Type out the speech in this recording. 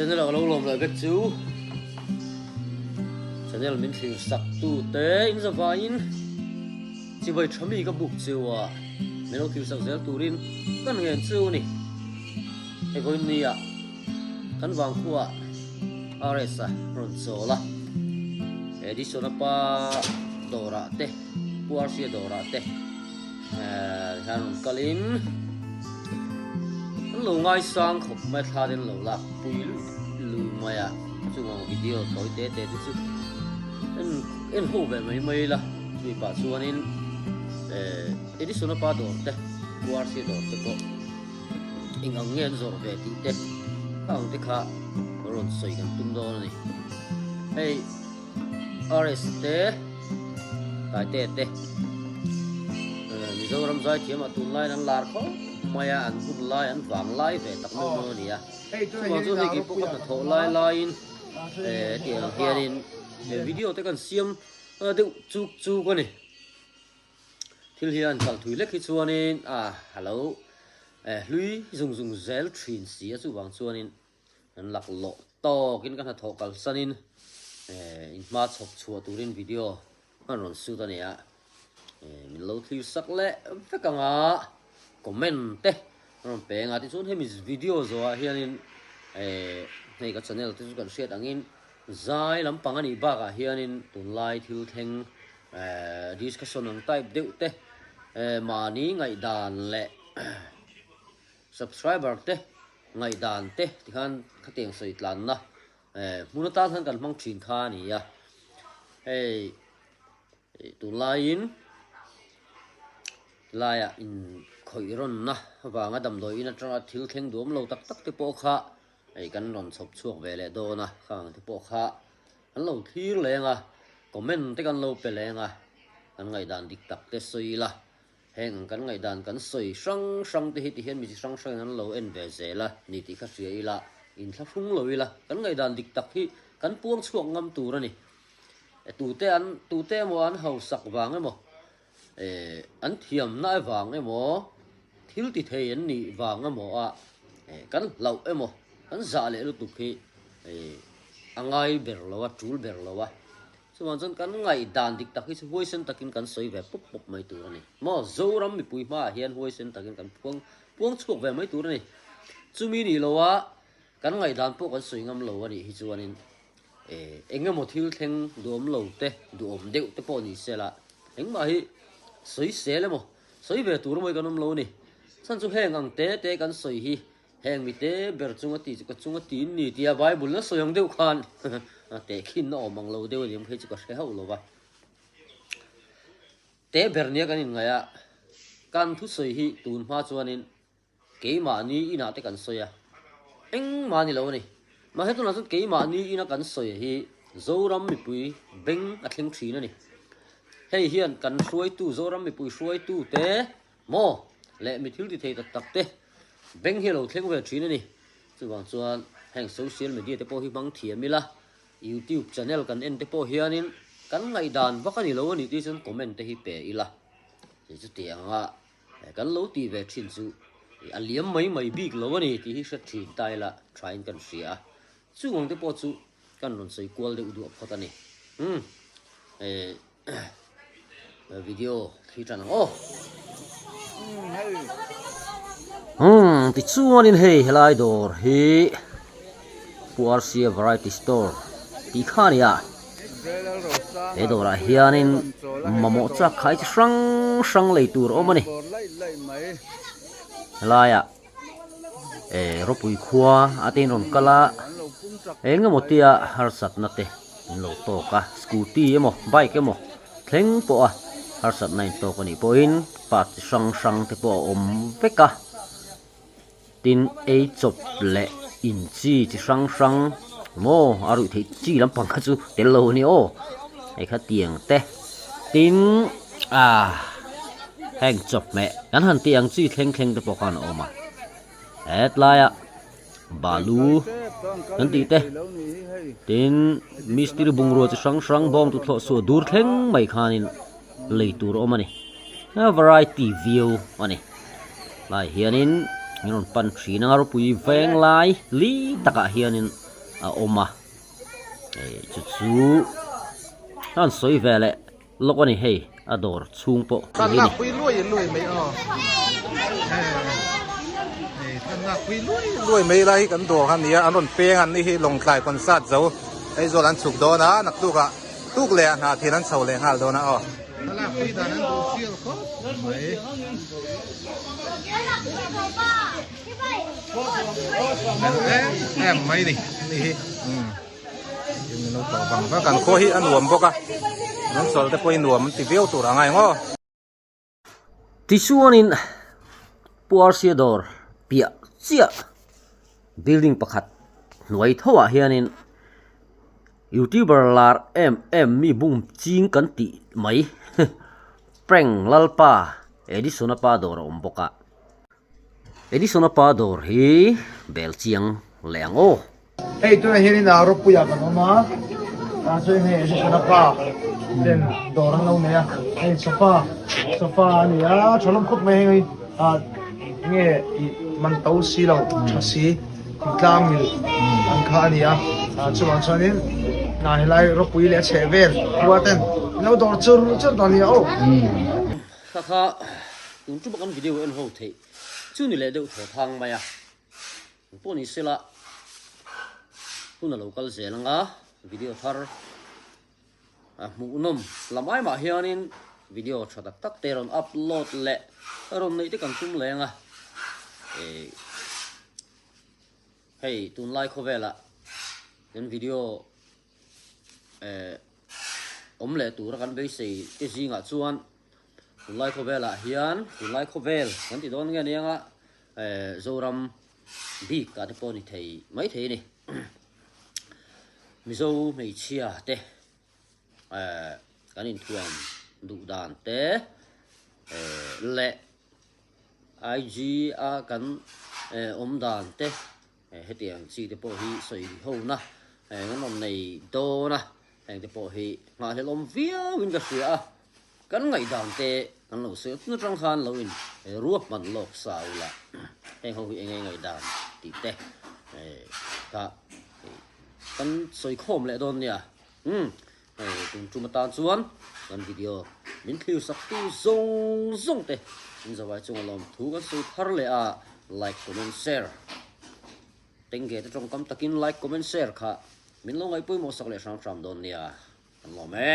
channel ở lâu lồm lại biết chú channel mình thử sắc tu tế in ra vài in chỉ vậy chấm đi các bục chiều à mình đâu thử sắc dễ tu rin con nghe chiều nè cái coi nè à kan vàng khu à RS à rồi số là edition apa dora te puarsia dora te han kalin lâu ngay sang khóc mấy thà đến lâu là bùi lù mày à chúng mình video tối té té chút en hô về mấy là vì bà xuân nên edition nó ba đồ té buar xe đồ té có in ang nghe rồi về tí té không té khá rồi soiกันตุ้มđó này hey RS té tại té té mình làm giải thì mà tuần lai đang làm khó mày ăn bún lai ăn vàng lai về tập nông nô nè mà chỗ này cái bốc cái thổ lai lai tiền hiện video tới cần xem đều chú con này thì hiện cả thủy lách khi chuan nên hello lui dùng gel truyền xí chú vàng chuan nên lạc lộ to cái cái thổ cả sân nên mà chụp chùa tụ lên video mà rồi siêu ta nè mình lâu thì sắc lẽ phải cả ngã comment te rồi bé ngã thì xuống thêm mình video rồi hiện nên này cái channel thì chúng share đăng in dài lắm bằng anh ba cả hiện nên tuần lai thiếu thêm discussion on type đều te mà ní ngày đàn lệ subscriber te ngày đàn te thì han cái tiền sợi lan na muốn ta thân cần mong truyền kha nè tuần lai in lai in khởi ron na và ngã đầm đồi in tra thiếu khen đuống lâu tắc tắc thì bộ kha căn ron sập chuộc về lại đô na khang thì bộ kha anh lâu thi lên comment thì căn lâu về lên căn ngày đàn địch tắc thì suy là hẹn căn ngày đàn căn suy sang thì hiện mình sang anh lâu en về dễ là nị thì khác gì là in thắp sung lối là căn ngày đàn địch tắc thì căn buông chuộc ngâm tù ra nè tù te mà anh hậu sặc vàng ấy mà anh thiểm nãy vàng ấy mà thiếu thì thầy anh nị vàng ấy mà cắn lẩu ấy mà cắn giả lệ lúc tục khi anh ai bèr lâu chú bèr lâu chứ mà dân cắn ngày đàn địch tắc khi hôi sen tắc in cắn sấy về bốc mấy tuổi này mà dâu lắm bị bùi ma hiền hôi sen tắc in cắn buông chuộc về mấy tuổi này chú mi nị lâu cắn ngày đàn bốc cắn sấy ngâm lâu này hi chú anh anh em một thiếu thêm đốm lâu te đốm đệu te bỏ nị xe là anh mà hi sấy xe lên mà sấy về tuổi mới có năm lâu nè sẵn chú hẹn ăn té cắn sấy hi hẹn bị té bèr chung cái tí nỉ tia vai bún nó sấy ăn đều khan té khi nó mang lâu đều điểm khi chỉ có xe hậu lâu vậy té bèr nia cái này can thu sấy hi tuần hoa cho nên cái mà ni ina té cắn sấy anh mà ni lâu nè mà hết tuần nào cái mà ni ina cắn sấy hi dâu ram bị bùi beng thèn trí nữa nè hey hiền cần xuôi tu dỗ ram mi bùi xuôi tu té mò lệ mi thiếu thì thầy tật té beng hiền lâu thêm về chuyện này chứ bằng chuan hàng social media te po hi bang thiam mi la YouTube channel kan en te po hianin kan ngai dan vaka ni lo ni ti chen comment te hi pe ila chỉ chu tiang kan lo ti về chuyện chu an liam mấy big lo ni ti hi sat thin tai la try kan sia chu ngong te po chu kan ron sei kwal de udu phota ni video khi trả nó thì chuan in hei helai dor hi Puarsia variety store ti kha ni he dora hianin mamo cha khai sang lei tur omani helai ro pui khua atin ron kala enga motia harsat na te lo to ka scooty emo bike emo thleng po harsat nai to ko ni poin pat sang te po om veka tin e chop le in chi sang mo aru thi chi lam pang kha chu tel lo ni o ai kha tiang te tin hang chop me kan han tiang chi thleng te po kan oma et la ya balu kan ti te tin mystery bungro chi sang bom tu thlo so dur thleng mai khanin leitur omani variety view ani lai hianin ngon pan thri na ro pui veng lai li taka hianin oma chu chu han soi vele lokani hei ador chung po tan nak pui lui mấy tan nak pui lui mấy lai kan do han nia anon pe han ni hi long tlai kon sat zo ai zo lan chuk do na nak tu ka tuk le na thi nan chho le hal do na tan nak pui da nan do sial ko mấy em mấy đi đi nó bảo bằng các cần khô hi ăn uống bốc à nó sợ cái quay uống thì béo tụt ra ngay ngó tisuanin puarsiador pia chia building pakhat nuai thowa hianin youtuber lar em mi bum ching kan ti mai prank lalpa edison pa dor omboka edison pa dor hi belchiang lengo hey tu hirin na ro puya ka ma ta so ne je sana pa den dorang lo ne ya hey sofa ni ya cholom khop me ngai nge man tau si lo chasi tlang mi an kha ni ya chuan chuanin na helai ro pui le chevel waten no dor chur don ya o kha tung chu bakan video en ho the chu ni le deu tho thang maya poni sela tuna local zelanga video thar mu nom lamai ma hianin video thatak tak teron upload le ron nei te kan tum lenga hey tun like khovela den video om le tur kan be sei te zinga chuan tun like khovela hian tun like khovel kan ti don nge nianga zoram bi ka te poni thei mai thei ni mizo mei chia te kan in thuam du dan te le IG a kan om dan te hetiang chi te po hi soi ho na ngon nei do na heng te po hi nga he lom via win ka sia kan ngai dan te kan lo se nu trang khan lo in ruap man lok sau la heng ho hi ngai dan ti te ta kan soi khom le don nia tung chu matan chuan kan video min thliu sak tu zong te in zawai chung alom thu kan soi thar le a like comment share tenge te trong kam takin like comment share kha min lo ngai pui mo sak le sam don nia an lo me